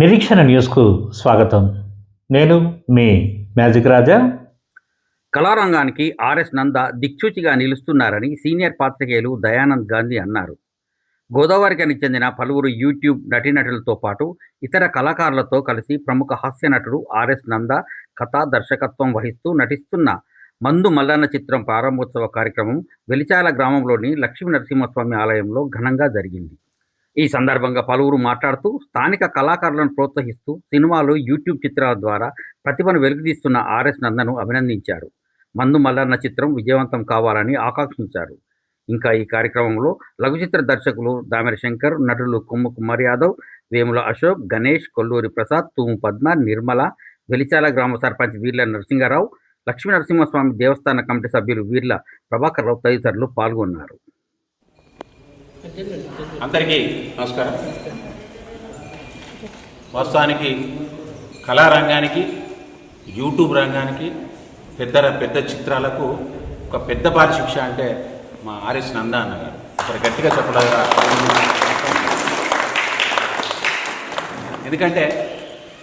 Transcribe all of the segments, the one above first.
నిరీక్షణ న్యూస్కు స్వాగతం. నేను మీ మ్యాజిక్ రాజా. కళారంగానికి ఆర్ఎస్ నంద దిక్సూచిగా నిలుస్తున్నారని సీనియర్ పాత్రికేయులు దయానంద్ గాంధీ అన్నారు. గోదావరికి చెందిన పలువురు యూట్యూబ్ నటీనటులతో పాటు ఇతర కళాకారులతో కలిసి ప్రముఖ హాస్య నటుడు ఆర్ఎస్ నంద కథా దర్శకత్వం వహిస్తూ నటిస్తున్న మందు మల్లన్న చిత్రం ప్రారంభోత్సవ కార్యక్రమం వెలిచాల గ్రామంలోని లక్ష్మీ నరసింహస్వామి ఆలయంలో ఘనంగా జరిగింది. ఈ సందర్భంగా పలువురు మాట్లాడుతూ స్థానిక కళాకారులను ప్రోత్సహిస్తూ సినిమాలు, యూట్యూబ్ చిత్రాల ద్వారా ప్రతిభను వెలుగుతీస్తున్న ఆర్ఎస్ నందను అభినందించారు. మందు మల్లన్న చిత్రం విజయవంతం కావాలని ఆకాంక్షించారు. ఇంకా ఈ కార్యక్రమంలో లఘు చిత్ర దర్శకులు దామెర శంకర్, నటులు కొమ్ము కుమార్ యాదవ్, వేముల అశోక్, గణేష్, కొల్లూరి ప్రసాద్, తూము పద్మ, నిర్మల, వెలిచాల గ్రామ సర్పంచ్ వీర్ల నరసింహారావు, లక్ష్మీ నరసింహస్వామి దేవస్థాన కమిటీ సభ్యులు వీర్ల ప్రభాకర్ రావు తదితరులు పాల్గొన్నారు. అందరికీ నమస్కారం. వాస్తవానికి కళారంగానికి, యూట్యూబ్ రంగానికి, పెద్ద చిత్రాలకు ఒక పెద్ద భారీ శిక్ష అంటే మా ఆర్ఎస్ నంద అన్నగారు. ఇక్కడ గట్టిగా చెప్పలేదా? ఎందుకంటే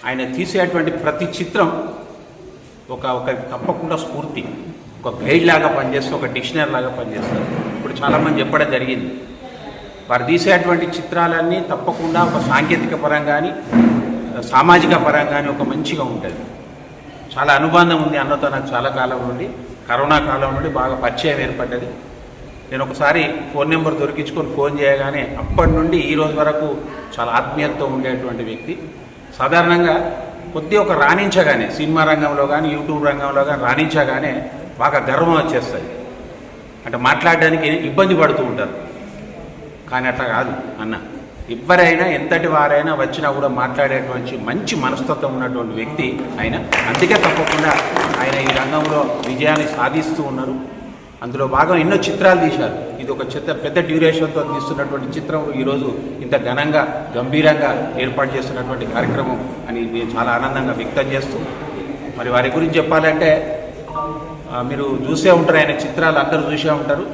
ఆయన తీసేటువంటి ప్రతి చిత్రం ఒక తప్పకుండా స్ఫూర్తి, ఒక గైడ్ లాగా పనిచేస్తే, ఒక డిక్షనరీ లాగా పనిచేస్తారు. ఇప్పుడు చాలామంది చెప్పడం జరిగింది, వారు తీసేటువంటి చిత్రాలన్నీ తప్పకుండా ఒక సాంకేతిక పరంగా కానీ సామాజిక పరంగా కానీ ఒక మంచిగా ఉంటుంది. చాలా అనుబంధం ఉంది అన్నతో నాకు చాలా కాలం నుండి, కరోనా కాలం నుండి బాగా పరిచయం ఏర్పడ్డది. నేను ఒకసారి ఫోన్ నెంబర్ దొరికించుకొని ఫోన్ చేయగానే అప్పటి నుండి ఈ రోజు వరకు చాలా ఆత్మీయతతో ఉండేటువంటి వ్యక్తి. సాధారణంగా కొద్దిగా ఒక రాణించగానే సినిమా రంగంలో కానీ యూట్యూబ్ రంగంలో కానీ రాణించగానే బాగా గర్వం వచ్చేస్తుంది. అంటే మాట్లాడడానికి ఇబ్బంది పడుతూ ఉంటారు. కానీ అట్లా కాదు అన్న. ఎవరైనా ఎంతటి వారైనా వచ్చినా కూడా మాట్లాడేటువంటి మంచి మనస్తత్వం ఉన్నటువంటి వ్యక్తి ఆయన. అందుకే తప్పకుండా ఆయన ఈ రంగంలో విజయాన్ని సాధిస్తూ ఉన్నారు. అందులో భాగం ఎన్నో చిత్రాలు తీశారు. ఇది ఒక పెద్ద డ్యూరేషన్తో తీస్తున్నటువంటి చిత్రం ఈరోజు ఇంత ఘనంగా గంభీరంగా ఏర్పాటు చేస్తున్నటువంటి కార్యక్రమం అని నేను చాలా ఆనందంగా వ్యక్తం చేస్తూ, మరి వారి గురించి చెప్పాలంటే మీరు చూసే ఉంటారు, ఆయన చిత్రాలు అందరూ చూసే ఉంటారు.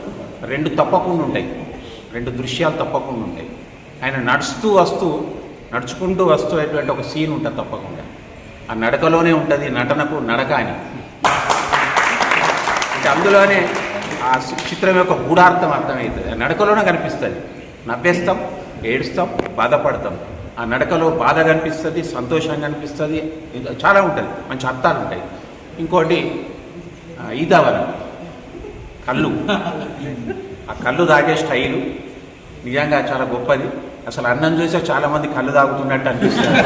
రెండు దృశ్యాలు తప్పకుండా ఉంటాయి. ఆయన నడుచుకుంటూ వస్తూ అటువంటి ఒక సీన్ ఉంటుంది తప్పకుండా. ఆ నడకలోనే ఉంటుంది నటనకు నడక అని. అంటే అందులోనే ఆ చిత్రం యొక్క గూఢార్థం అర్థమవుతుంది. ఆ నడకలోనే కనిపిస్తుంది. నవ్వేస్తాం, ఏడుస్తాం, బాధపడతాం. ఆ నడకలో బాధ కనిపిస్తుంది, సంతోషం కనిపిస్తుంది, చాలా ఉంటుంది, మంచి అర్థాలు ఉంటాయి. ఇంకోటి ఈదావరం కళ్ళు, ఆ కళ్ళు తాగే స్టైలు నిజంగా చాలా గొప్పది. అసలు అన్నం చూసే చాలామంది కళ్ళు తాగుతున్నట్టు అనిపిస్తుంది.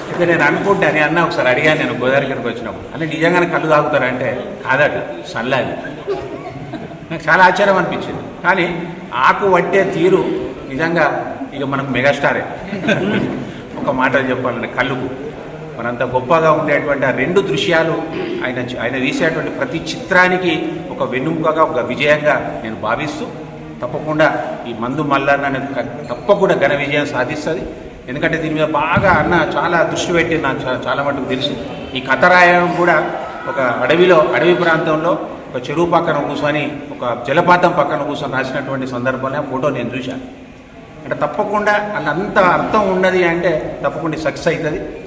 అయితే నేను అనుకుంటాను, అన్న ఒకసారి అడిగాను నేను గోదావరికి వచ్చినప్పుడు, అంటే నిజంగానే కళ్ళు తాగుతారంటే కాదట, చల్లాలి. నాకు చాలా ఆశ్చర్యం అనిపించింది. కానీ ఆకు వట్టే తీరు నిజంగా ఇక మనకు మెగాస్టారే. ఒక మాట చెప్పాలంటే కళ్ళుకు మనంత గొప్పగా ఉండేటువంటి ఆ రెండు దృశ్యాలు ఆయన తీసేటువంటి ప్రతి చిత్రానికి ఒక వెన్నుముకగా, ఒక విజయంగా నేను భావిస్తూ, తప్పకుండా ఈ మందు మల్లన్న అనేది తప్పకుండా ఘన విజయం సాధిస్తుంది. ఎందుకంటే దీని మీద బాగా అన్న చాలా దృష్టి పెట్టి నాకు చాలా మటుకు తెలుసు. ఈ కథ రాయడం కూడా ఒక అడవి ప్రాంతంలో ఒక చెరువు పక్కన కూర్చొని, ఒక జలపాతం పక్కన కూర్చొని రాసినటువంటి సందర్భంలో ఫోటో నేను చూశాను. అంటే తప్పకుండా అంత అర్థం ఉన్నది అంటే తప్పకుండా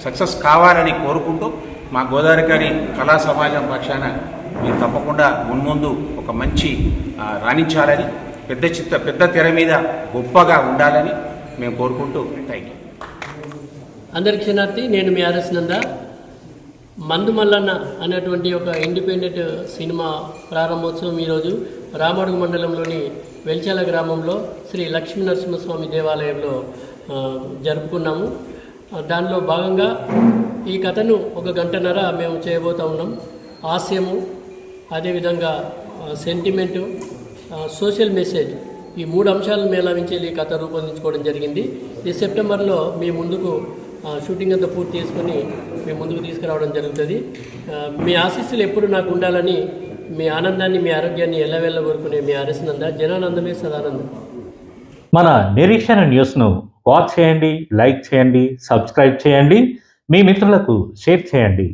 సక్సెస్ కావాలని కోరుకుంటూ, మా గోదావరి కళా సమాజం పక్షాన మీరు తప్పకుండా మున్ముందు ఒక మంచి రాణించాలని, పెద్ద తెర మీద గొప్పగా ఉండాలని మేము కోరుకుంటూ థ్యాంక్ యూ. అందరికి క్షణార్థి, నేను మీ ఆర్ఎస్ నంద. మందు మల్లన్న అనేటువంటి ఒక ఇండిపెండెంట్ సినిమా ప్రారంభోత్సవం ఈరోజు రామడుగు మండలంలోని వెలిచాల గ్రామంలో శ్రీ లక్ష్మీ నరసింహస్వామి దేవాలయంలో జరుపుకున్నాము. దానిలో భాగంగా ఈ కథను 1 గంటన్నర మేము చేయబోతూ ఉన్నాం. హాస్యము, అదేవిధంగా సెంటిమెంటు, సోషల్ మెసేజ్, ఈ 3 అంశాలను మేళవించే ఈ కథ రూపొందించుకోవడం జరిగింది. ఈ సెప్టెంబర్లో మీ ముందుకు షూటింగ్ అంతా పూర్తి చేసుకొని మీ ముందుకు తీసుకురావడం జరుగుతుంది. మీ ఆశీస్సులు ఎప్పుడు నాకు ఉండాలని, మీ ఆనందాన్ని, మీ ఆరోగ్యాన్ని ఎల్లవెల్ల కోరుకునే మీ ఆర్ఎస్ నంద. జనానందమే సదానందం. మన నిరీక్షణ న్యూస్ను వాచ్ చేయండి, లైక్ చేయండి, సబ్స్క్రైబ్ చేయండి, మీ మిత్రులకు షేర్ చేయండి.